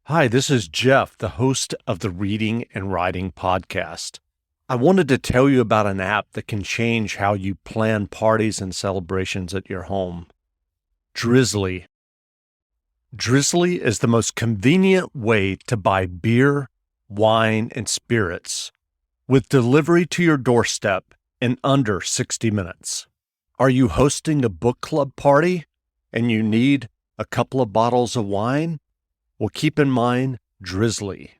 Hi, this is Jeff, the host of the Reading and Writing Podcast. I wanted to tell you about an app that can change how you plan parties and celebrations at your home. Drizzly. Drizzly is the most convenient way to buy beer, wine, and spirits, with delivery to your doorstep in under 60 minutes. Are you hosting a book club party and you need a couple of bottles of wine? Well, keep in mind Drizzly.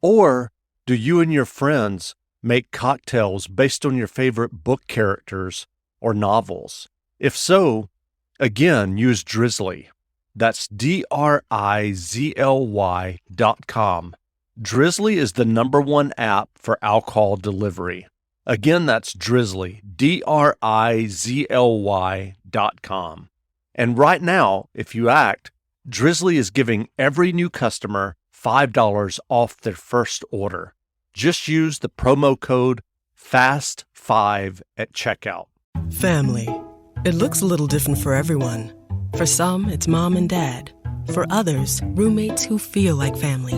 Or do you and your friends make cocktails based on your favorite book characters or novels? If so, again, use Drizzly. That's DRIZLY.com. Drizzly is the #1 app for alcohol delivery. Again, that's Drizzly, DRIZLY.com. And right now, if you act, Drizzly is giving every new customer $5 off their first order. Just use the promo code FAST5 at checkout. Family. It looks a little different for everyone. For some, it's mom and dad. For others, roommates who feel like family.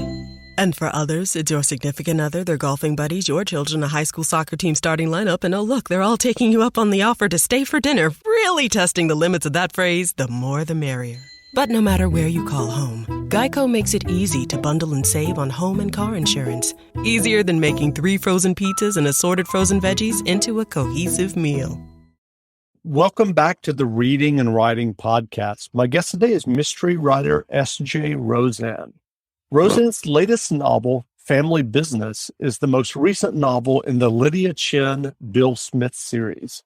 And for others, it's your significant other, their golfing buddies, your children, a high school soccer team starting lineup, and oh look, they're all taking you up on the offer to stay for dinner, really testing the limits of that phrase, the more the merrier. But no matter where you call home, Geico makes it easy to bundle and save on home and car insurance. Easier than making 3 frozen pizzas and assorted frozen veggies into a cohesive meal. Welcome back to the Reading and Writing Podcast. My guest today is mystery writer S.J. Rozan. Rozan's latest novel, Family Business, is the most recent novel in the Lydia Chen Bill Smith series.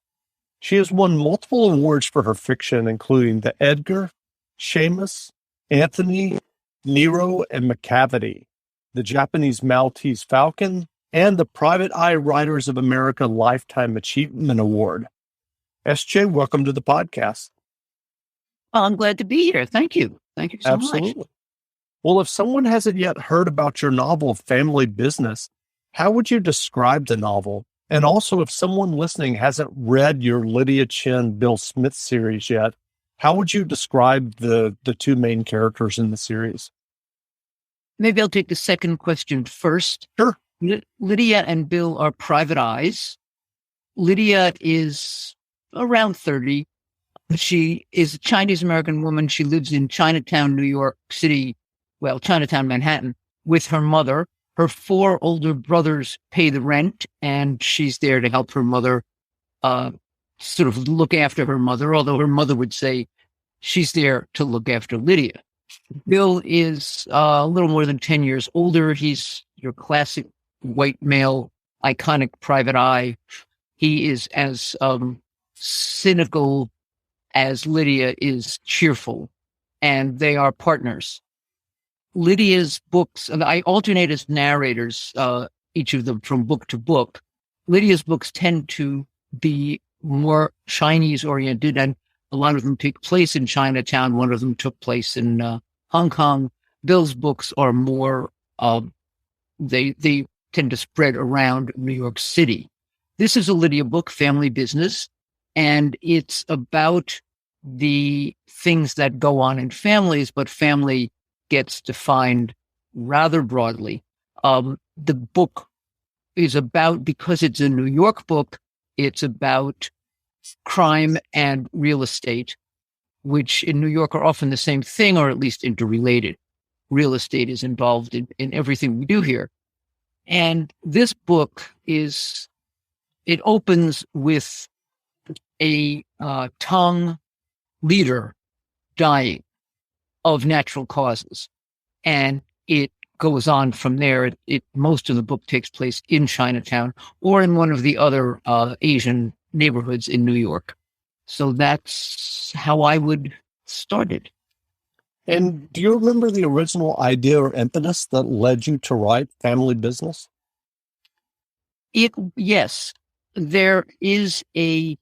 She has won multiple awards for her fiction, including the Edgar, Seamus, Anthony, Nero, and McCavity, the Japanese Maltese Falcon, and the Private Eye Writers of America Lifetime Achievement Award. S.J., welcome to the podcast. Well, I'm glad to be here. Thank you. Thank you so Absolutely. much. Well, if someone hasn't yet heard about your novel, Family Business, how would you describe the novel? And also, if someone listening hasn't read your Lydia Chen Bill Smith series yet, how would you describe the two main characters in the series? Maybe I'll take the second question first. Sure. Lydia and Bill are private eyes. Lydia is around 30. She is a Chinese-American woman. She lives in Chinatown, New York City, Chinatown, Manhattan, with her mother. Her 4 older brothers pay the rent, and she's there to help her mother sort of look after her mother, although her mother would say she's there to look after Lydia. Bill is a little more than 10 years older. He's your classic white male, iconic private eye. He is as cynical as Lydia is cheerful, and they are partners. Lydia's books, and I alternate as narrators, each of them from book to book. Lydia's books tend to be more Chinese oriented, and a lot of them take place in Chinatown. One of them took place in Hong Kong. Bill's books are more, they tend to spread around New York City. This is a Lydia book, Family Business, and it's about the things that go on in families, but family gets defined rather broadly. The book is about, because it's a New York book, it's about crime and real estate, which in New York are often the same thing, or at least interrelated. Real estate is involved in everything we do here. And this book it opens with a Tang leader dying of natural causes. And it goes on from there. Most of the book takes place in Chinatown or in one of the other Asian neighborhoods in New York. So that's how I would start it. And do you remember the original idea or impetus that led you to write Family Business? Yes, there is a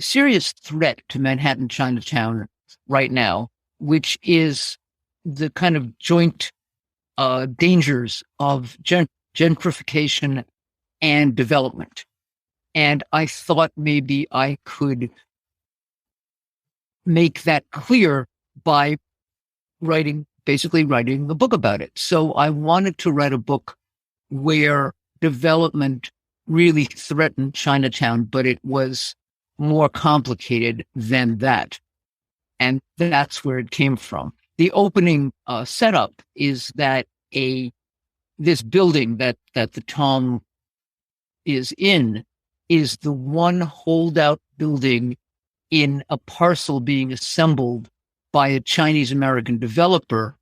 serious threat to Manhattan Chinatown right now, which is the kind of joint dangers of gentrification and development. And I thought maybe I could make that clear by writing basically writing a book about it. So I wanted to write a book where development really threatened Chinatown, but it was more complicated than that. And that's where it came from. The opening setup is that this building that the Tom is in is the one holdout building in a parcel being assembled by a Chinese American developer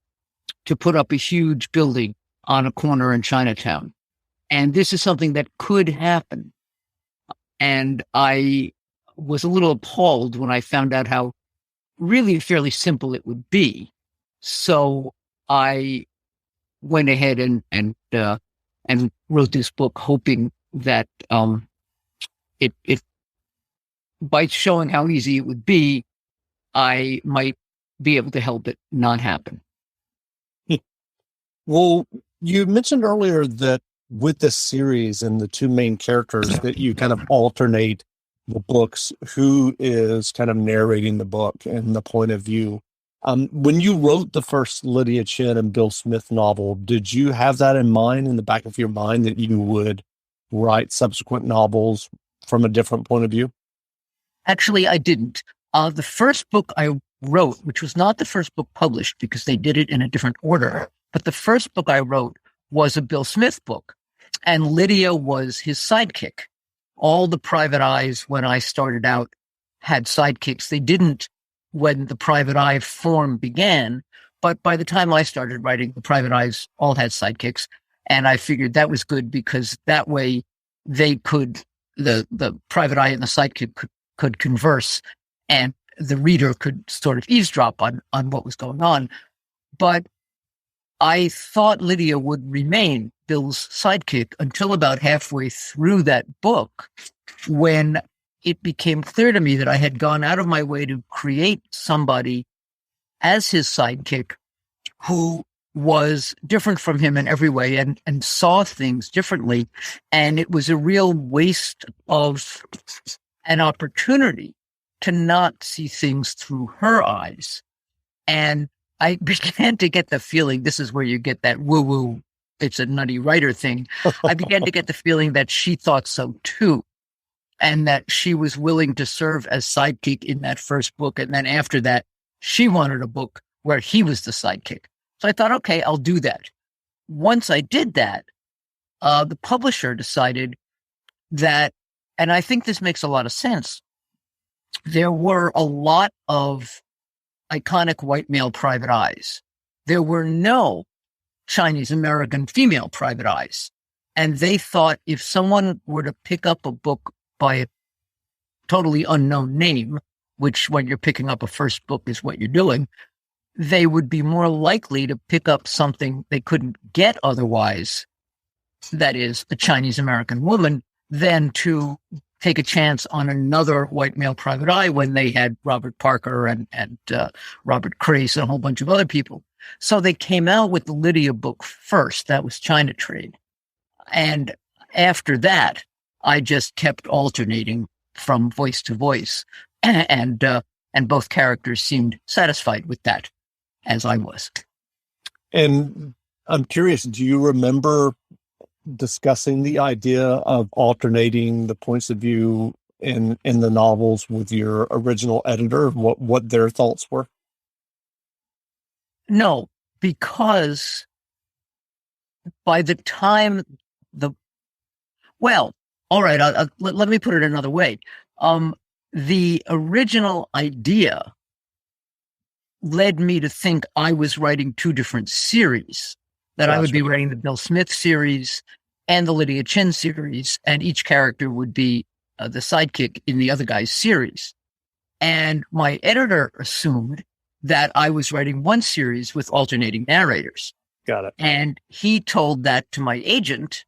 to put up a huge building on a corner in Chinatown. And this is something that could happen. And I was a little appalled when I found out how really fairly simple it would be. So I went ahead and wrote this book, hoping that it by showing how easy it would be, I might be able to help it not happen. Well, you mentioned earlier that with this series and the two main characters that you kind of alternate the books, who is kind of narrating the book and the point of view. When you wrote the first Lydia Chen and Bill Smith novel, did you have that in mind, in the back of your mind, that you would write subsequent novels from a different point of view? Actually, I didn't. The first book I wrote, which was not the first book published because they did it in a different order, but the first book I wrote was a Bill Smith book, and Lydia was his sidekick. All the private eyes, when I started out, had sidekicks. They didn't when the private eye form began, but by the time I started writing, the private eyes all had sidekicks, and I figured that was good because that way they could, the private eye and the sidekick could converse, and the reader could sort of eavesdrop on what was going on. But I thought Lydia would remain Bill's sidekick until about halfway through that book, when it became clear to me that I had gone out of my way to create somebody as his sidekick who was different from him in every way and saw things differently. And it was a real waste of an opportunity to not see things through her eyes. And I began to get the feeling, this is where you get that woo-woo, it's a nutty writer thing. I began to get the feeling that she thought so too, and that she was willing to serve as sidekick in that first book. And then after that, she wanted a book where he was the sidekick. So I thought, okay, I'll do that. Once I did that, the publisher decided that, and I think this makes a lot of sense, there were a lot of iconic white male private eyes. There were no Chinese American female private eyes. And they thought if someone were to pick up a book by a totally unknown name, which when you're picking up a first book is what you're doing, they would be more likely to pick up something they couldn't get otherwise, that is, a Chinese American woman, than to take a chance on another white male private eye when they had Robert Parker and Robert Crace and a whole bunch of other people. So they came out with the Lydia book first. That was China Trade. And after that, I just kept alternating from voice to voice. And both characters seemed satisfied with that, as I was. And I'm curious, do you remember discussing the idea of alternating the points of view in the novels with your original editor, what their thoughts were? No, because by the time all right, let me put it another way. The original idea led me to think I was writing two different series, that I would be writing the Bill Smith series and the Lydia Chen series, and each character would be the sidekick in the other guy's series. And my editor assumed that I was writing one series with alternating narrators. Got it. And he told that to my agent,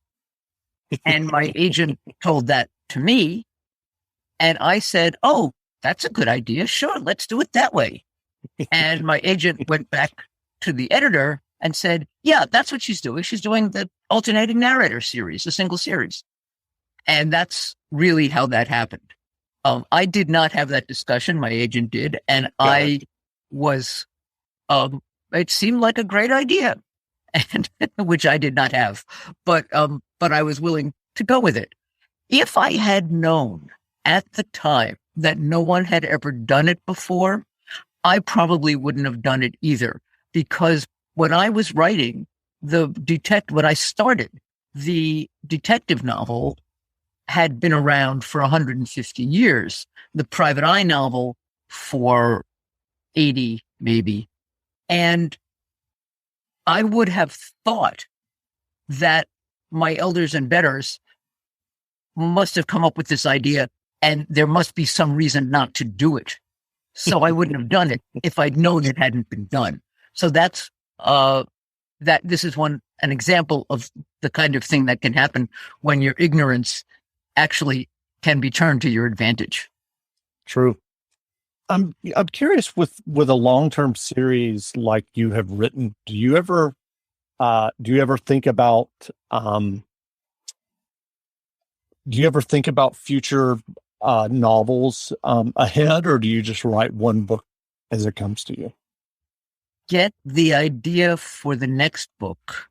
and my agent told that to me. And I said, oh, that's a good idea. Sure, let's do it that way. And my agent went back to the editor and said, yeah, that's what she's doing. She's doing the alternating narrator series, a single series. And that's really how that happened. I did not have that discussion. My agent did. And I was, it seemed like a great idea, and which I did not have, but I was willing to go with it. If I had known at the time that no one had ever done it before, I probably wouldn't have done it either, because when I was writing when I started, the detective novel had been around for 150 years, the private eye novel for 80, maybe. And I would have thought that my elders and betters must have come up with this idea, and there must be some reason not to do it. So I wouldn't have done it if I'd known it hadn't been done. So that's this is an example of the kind of thing that can happen when your ignorance actually can be turned to your advantage. True. I'm curious with a long-term series like you have written, do you ever think about future novels ahead, or do you just write one book as it comes to you? Get the idea for the next book,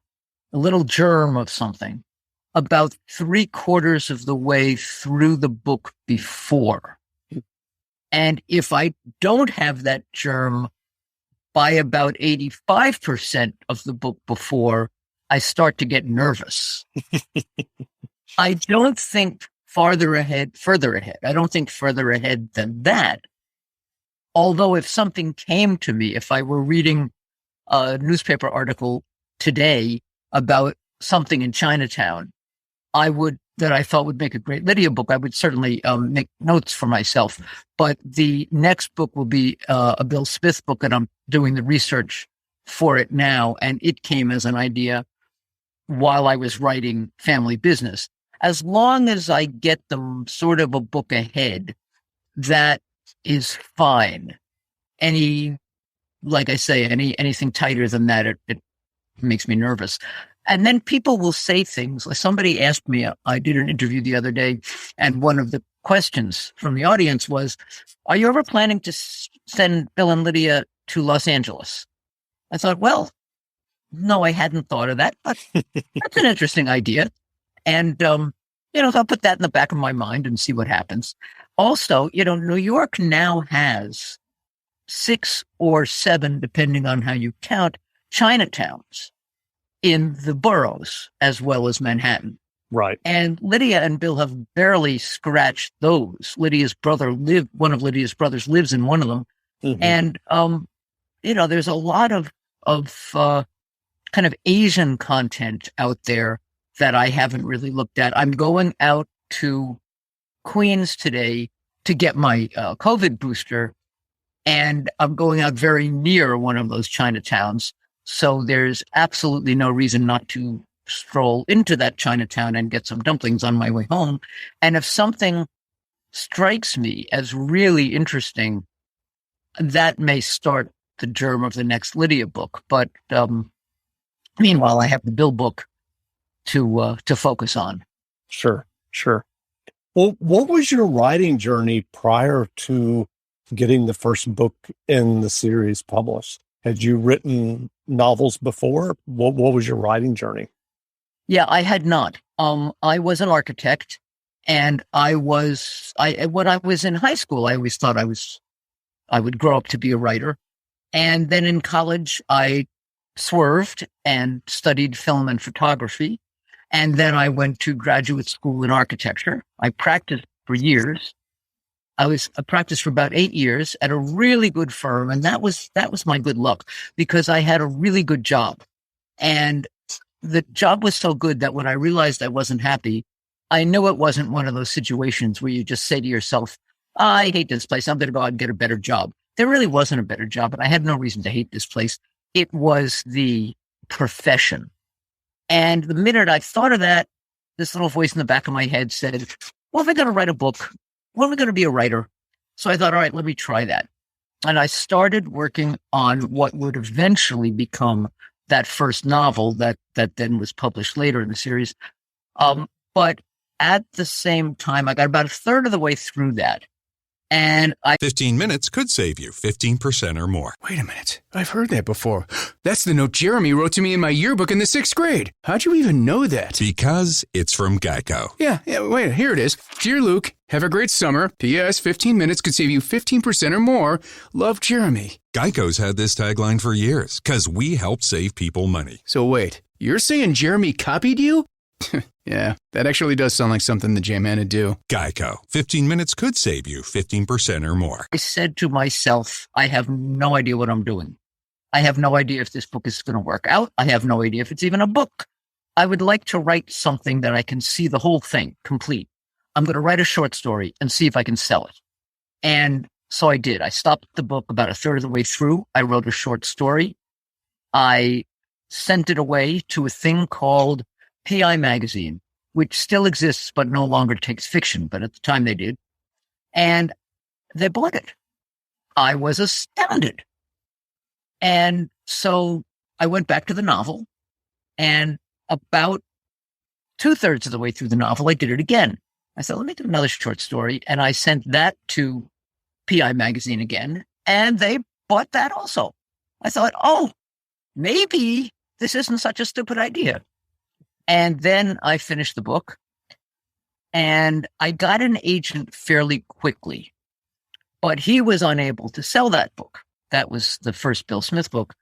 a little germ of something, about 3/4 of the way through the book before. And if I don't have that germ by about 85% of the book before, I start to get nervous. I don't think further ahead. I don't think further ahead than that. Although if something came to me, if I were reading a newspaper article today about something in Chinatown, that I thought would make a great Lydia book, I would certainly make notes for myself. But the next book will be a Bill Smith book, and I'm doing the research for it now. And it came as an idea while I was writing Family Business. As long as I get them sort of a book ahead, that is fine. Like I say, anything tighter than that, it makes me nervous. And then people will say things. Like somebody asked me, I did an interview the other day, and one of the questions from the audience was, are you ever planning to send Bill and Lydia to Los Angeles? I thought, well, no, I hadn't thought of that, but that's an interesting idea. And, I'll put that in the back of my mind and see what happens. Also, New York now has 6 or 7, depending on how you count, Chinatowns in the boroughs as well as Manhattan. Right. And Lydia and Bill have barely scratched those. one of Lydia's brothers lives in one of them. Mm-hmm. And, there's a lot of kind of Asian content out there that I haven't really looked at. I'm going out to Queens today to get my COVID booster, and I'm going out very near one of those Chinatowns. So there's absolutely no reason not to stroll into that Chinatown and get some dumplings on my way home. And if something strikes me as really interesting, that may start the germ of the next Lydia book. But meanwhile, I have the Bill book to focus on. Sure. Well, what was your writing journey prior to getting the first book in the series published? Had you written novels before? What was your writing journey? Yeah, I had not. I was an architect, and when I was in high school, I always thought I would grow up to be a writer. And then in college, I swerved and studied film and photography. And then I went to graduate school in architecture. I practiced for years. I practiced for about 8 years at a really good firm. And that was my good luck, because I had a really good job. And the job was so good that when I realized I wasn't happy, I knew it wasn't one of those situations where you just say to yourself, I hate this place, I'm going to go out and get a better job. There really wasn't a better job, and I had no reason to hate this place. It was the profession. And the minute I thought of that, this little voice in the back of my head said, well, if I'm going to write a book, when am I going to be a writer? So I thought, all right, let me try that. And I started working on what would eventually become that first novel that then was published later in the series. But at the same time, I got about a third of the way through that. And 15 minutes could save you 15% or more. Wait a minute. I've heard that before. That's the note Jeremy wrote to me in my yearbook in the 6th grade. How'd you even know that? Because it's from Geico. Yeah, wait, here it is. Dear Luke, have a great summer. P.S. 15 minutes could save you 15% or more. Love, Jeremy. Geico's had this tagline for years because we help save people money. So wait, you're saying Jeremy copied you? Yeah, that actually does sound like something the J-Man would do. Geico. 15 minutes could save you 15% or more. I said to myself, I have no idea what I'm doing. I have no idea if this book is going to work out. I have no idea if it's even a book. I would like to write something that I can see the whole thing complete. I'm going to write a short story and see if I can sell it. And so I did. I stopped the book about a third of the way through. I wrote a short story. I sent it away to a thing called PI Magazine, which still exists but no longer takes fiction, but at the time they did. And they bought it. I was astounded. And so I went back to the novel, and about 2/3 of the way through the novel, I did it again. I said, let me do another short story. And I sent that to PI Magazine again, and they bought that also. I thought, oh, maybe this isn't such a stupid idea. And then I finished the book, and I got an agent fairly quickly, but he was unable to sell that book. That was the first Bill Smith book.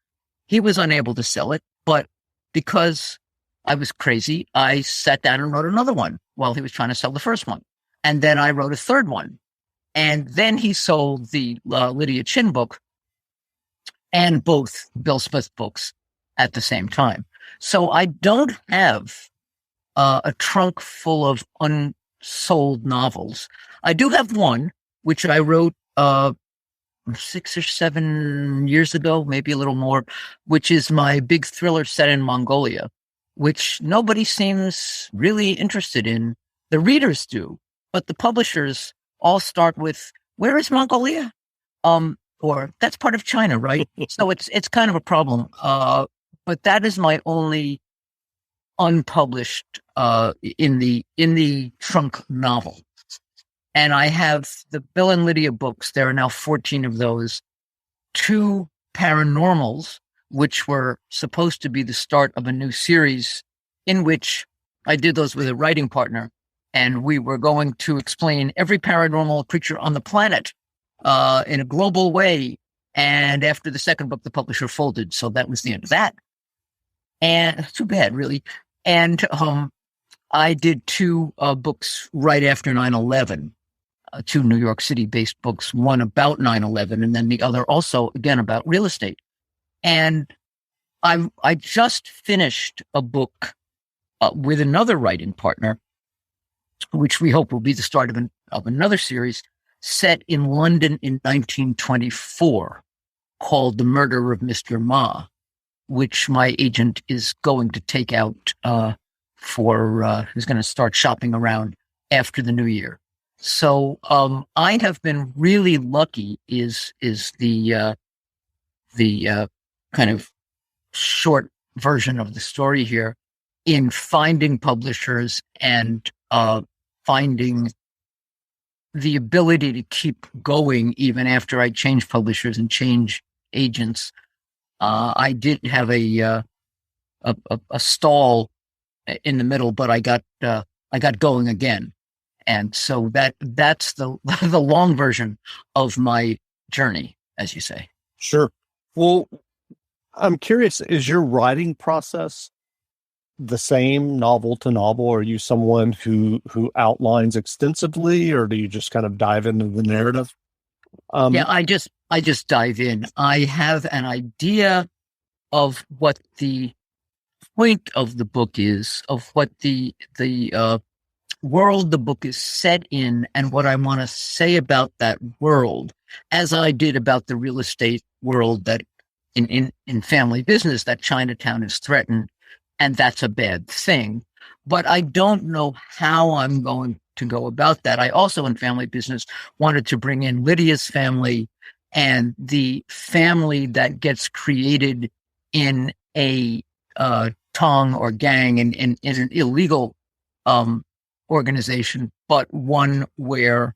He was unable to sell it, but because I was crazy, I sat down and wrote another one while he was trying to sell the first one. And then I wrote a third one. And then he sold the Lydia Chin book and both Bill Smith books at the same time. So I don't have a trunk full of unsold novels. I do have one, which I wrote 6 or 7 years ago, maybe a little more, which is my big thriller set in Mongolia, which nobody seems really interested in. The readers do, but the publishers all start with, where is Mongolia? Or that's part of China, right? So it's kind of a problem. But that is my only unpublished in the trunk novel. And I have the Bill and Lydia books. There are now 14 of those. 2 paranormals, which were supposed to be the start of a new series, in which I did those with a writing partner. And we were going to explain every paranormal creature on the planet in a global way. And after the second book, the publisher folded. So that was the end of that. And too bad, really. And I did 2 books right after 9/11, 2 New York City-based books, one about 9/11, and then the other also, again, about real estate. And I just finished a book with another writing partner, which we hope will be the start of another series, set in London in 1924, called The Murder of Mr. Ma, which my agent is going to take out who's going to start shopping around after the new year. So I have been really lucky is the kind of short version of the story here, in finding publishers and finding the ability to keep going even after I change publishers and change agents. I did have a stall in the middle, but I got going again, and so that's the the long version of my journey, as you say. Sure. Well, I'm curious, is your writing process the same novel to novel? Are you someone who outlines extensively, or do you just kind of dive into the narrative? Yeah, I just dive in. I have an idea of what the point of the book is, of what the world the book is set in, and what I want to say about that world, as I did about the real estate world that in family business, that Chinatown is threatened, and that's a bad thing. But I don't know how I'm going to go about that. I also, in family business, wanted to bring in Lydia's family and the family that gets created in a tong or gang in an illegal organization, but one where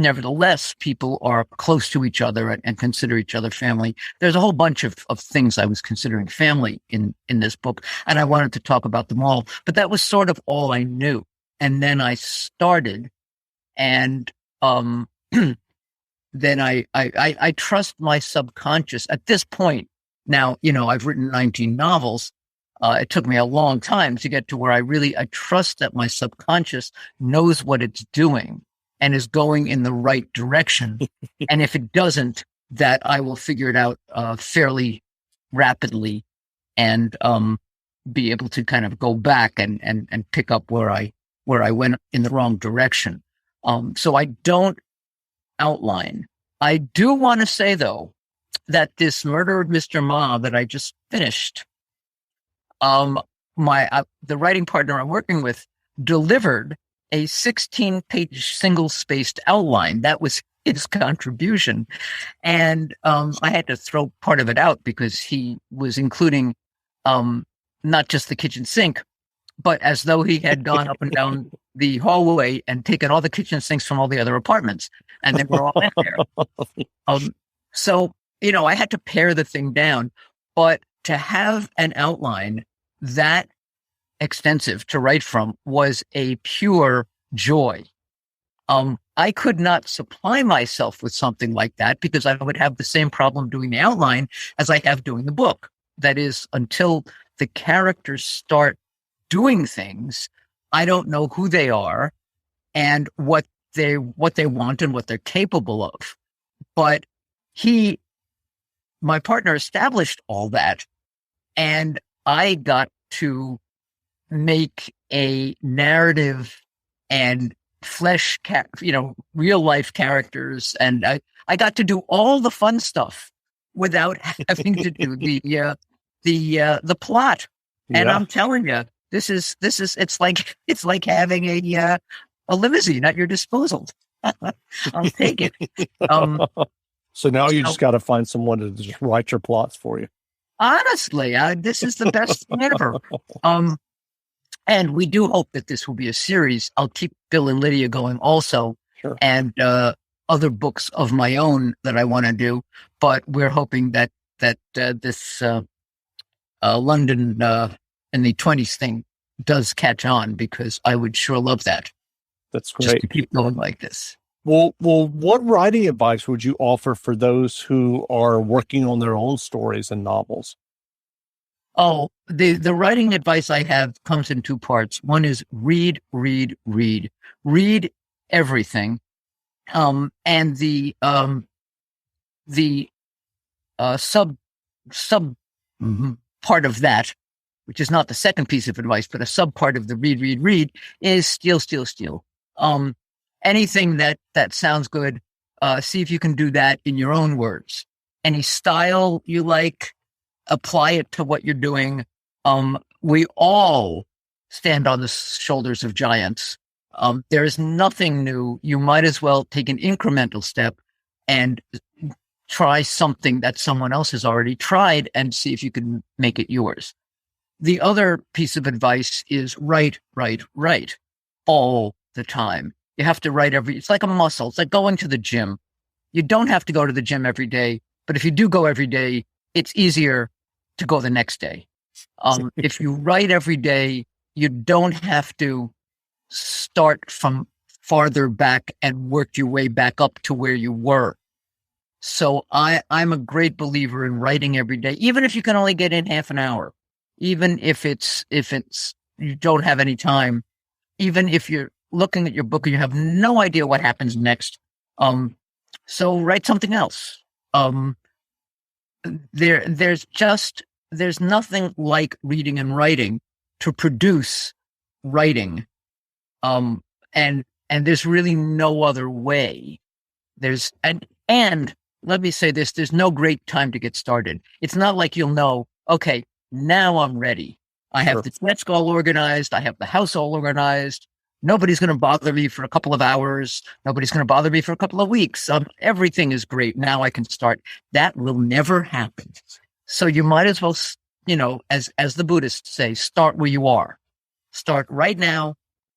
nevertheless, people are close to each other and consider each other family. There's a whole bunch of things I was considering family in this book, and I wanted to talk about them all. But that was sort of all I knew. And then I started, and then I trust my subconscious at this point. Now, I've written 19 novels. It took me a long time to get to where I trust that my subconscious knows what it's doing and is going in the right direction. And if it doesn't, that I will figure it out fairly rapidly and be able to kind of go back and pick up where I went in the wrong direction. So I don't outline. I do want to say, though, that this Murder of Mr. Ma that I just finished, the writing partner I'm working with delivered a 16-page single-spaced outline. That was his contribution. And I had to throw part of it out because he was including not just the kitchen sink, but as though he had gone up and down the hallway and taken all the kitchen sinks from all the other apartments, and they were all in there. So, I had to pare the thing down, but to have an outline that extensive to write from was a pure joy. I could not supply myself with something like that because I would have the same problem doing the outline as I have doing the book. That is, until the characters start doing things, I don't know who they are and what they want and what they're capable of. But my partner established all that, and I got to make a narrative and real life characters, and I got to do all the fun stuff without having to do the plot. And I'm telling you, this is it's like having a limousine at your disposal. I'll take it. So now you just got to find someone to just write your plots for you. Honestly, this is the best thing ever. And we do hope that this will be a series. I'll keep Bill and Lydia going also. Sure. And other books of my own that I want to do. But we're hoping that this London in the 20s thing does catch on, because I would sure love that. That's great. Just to keep going like this. Well, what writing advice would you offer for those who are working on their own stories and novels? Oh, the writing advice I have comes in two parts. One is read everything. And the sub part of that, which is not the second piece of advice, but a sub part of the read is steal. Anything that sounds good, see if you can do that in your own words. Any style you like, apply it to what you're doing. We all stand on the shoulders of giants. There is nothing new. You might as well take an incremental step and try something that someone else has already tried and see if you can make it yours. The other piece of advice is write all the time. You have to write it's like a muscle. It's like going to the gym. You don't have to go to the gym every day, but if you do go every day, it's easier to go the next day. If you write every day, you don't have to start from farther back and work your way back up to where you were. So I'm a great believer in writing every day, even if you can only get in half an hour, even if it's you don't have any time, even if you're looking at your book and you have no idea what happens next. So write something else. There's nothing like reading and writing to produce writing. And there's really no other way. And let me say this, there's no great time to get started. It's not like you'll know, okay, now I'm ready. I have the desk all organized. I have the house all organized. Nobody's going to bother me for a couple of hours. Nobody's going to bother me for a couple of weeks. Everything is great. Now I can start. That will never happen. So you might as well, as the Buddhists say, start where you are. Start right now,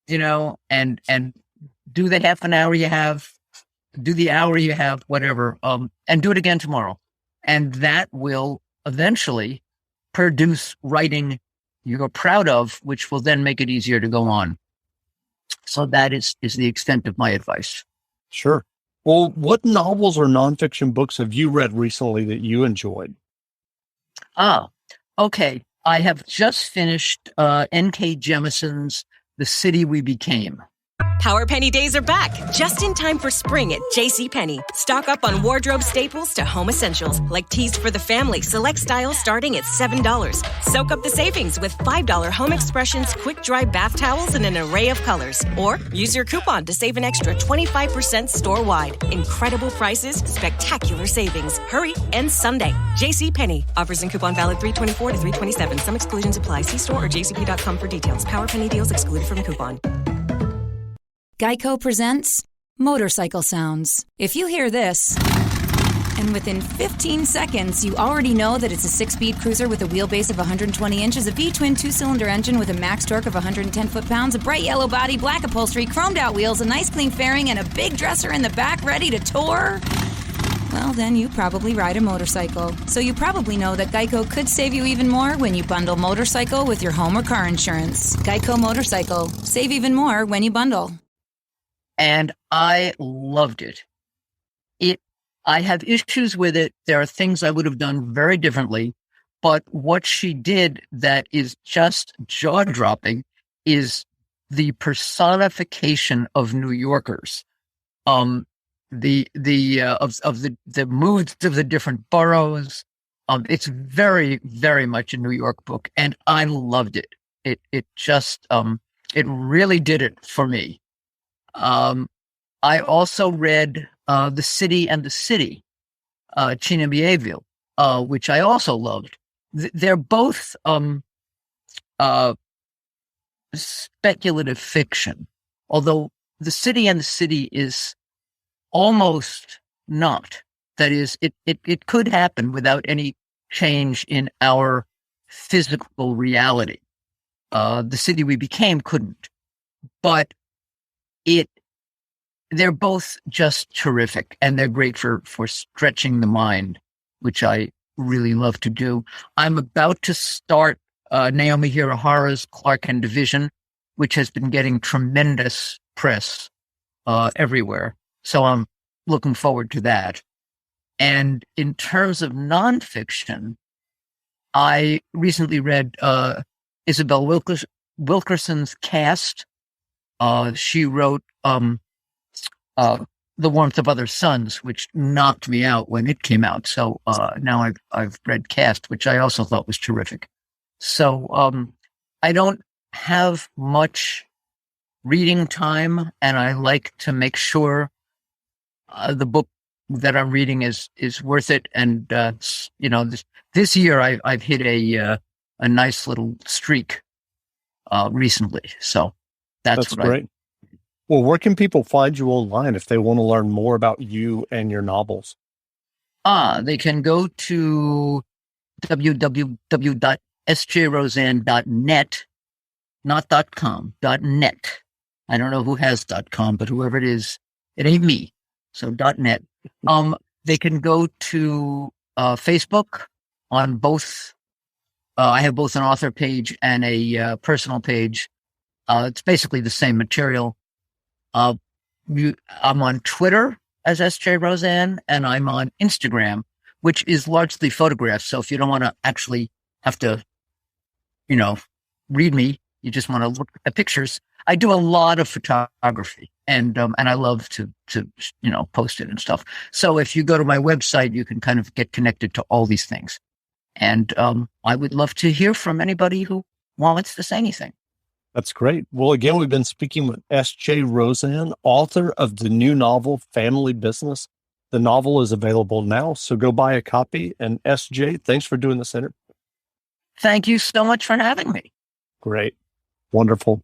and do the half an hour you have do the hour you have, whatever, and do it again tomorrow. And that will eventually produce writing you're proud of, which will then make it easier to go on. So that is the extent of my advice. Sure. Well, what novels or nonfiction books have you read recently that you enjoyed? Okay. I have just finished N.K. Jemison's The City We Became. Power Penny days are back, just in time for spring at JCPenney. Stock up on wardrobe staples to home essentials, like tees for the family, select styles starting at $7. Soak up the savings with $5 Home Expressions quick-dry bath towels in an array of colors. Or use your coupon to save an extra 25% store-wide. Incredible prices, spectacular savings. Hurry, ends Sunday. JCPenney. Offers and coupon valid 3/24 to 3/27. Some exclusions apply. See store or jcp.com for details. Power Penny deals excluded from coupon. Geico presents Motorcycle Sounds. If you hear this, and within 15 seconds, you already know that it's a 6-speed cruiser with a wheelbase of 120 inches, a V-twin 2-cylinder engine with a max torque of 110 foot-pounds, a bright yellow body, black upholstery, chromed-out wheels, a nice clean fairing, and a big dresser in the back ready to tour, well, then you probably ride a motorcycle. So you probably know that Geico could save you even more when you bundle motorcycle with your home or car insurance. Geico Motorcycle. Save even more when you bundle. And I loved it. I have issues with it. There are things I would have done very differently, but what she did that is just jaw-dropping is the personification of New Yorkers. Of the moods of the different boroughs. It's very, very much a New York book, and I loved it. It just it really did it for me. I also read The City and the City, China Mieville, which I also loved. They're both speculative fiction, although The City and the City is almost not. That is, it could happen without any change in our physical reality. The City We Became couldn't, but they're both just terrific, and they're great for stretching the mind, which I really love to do. I'm about to start Naomi Hirahara's Clark and Division, which has been getting tremendous press everywhere. So I'm looking forward to that. And in terms of nonfiction, I recently read Isabel Wilkerson's Cast. She wrote The Warmth of Other Suns, which knocked me out when it came out. So now I've read Cast, which I also thought was terrific. So I don't have much reading time, and I like to make sure the book that I'm reading is worth it. And this year I've hit a nice little streak recently. So that's great. Well, where can people find you online if they want to learn more about you and your novels? They can go to www.sjrozan.net, not .com, .net. I don't know who has .com, but whoever it is, it ain't me. So .net. They can go to Facebook on both. I have both an author page and a personal page. It's basically the same material. I'm on Twitter as S.J. Rozan, and I'm on Instagram, which is largely photographs. So if you don't want to actually have to, read me, you just want to look at pictures. I do a lot of photography, and I love to post it and stuff. So if you go to my website, you can kind of get connected to all these things. And I would love to hear from anybody who wants to say anything. That's great. Well, again, we've been speaking with S.J. Rozan, author of the new novel, Family Business. The novel is available now, so go buy a copy. And S.J., thanks for doing this interview. Thank you so much for having me. Great. Wonderful.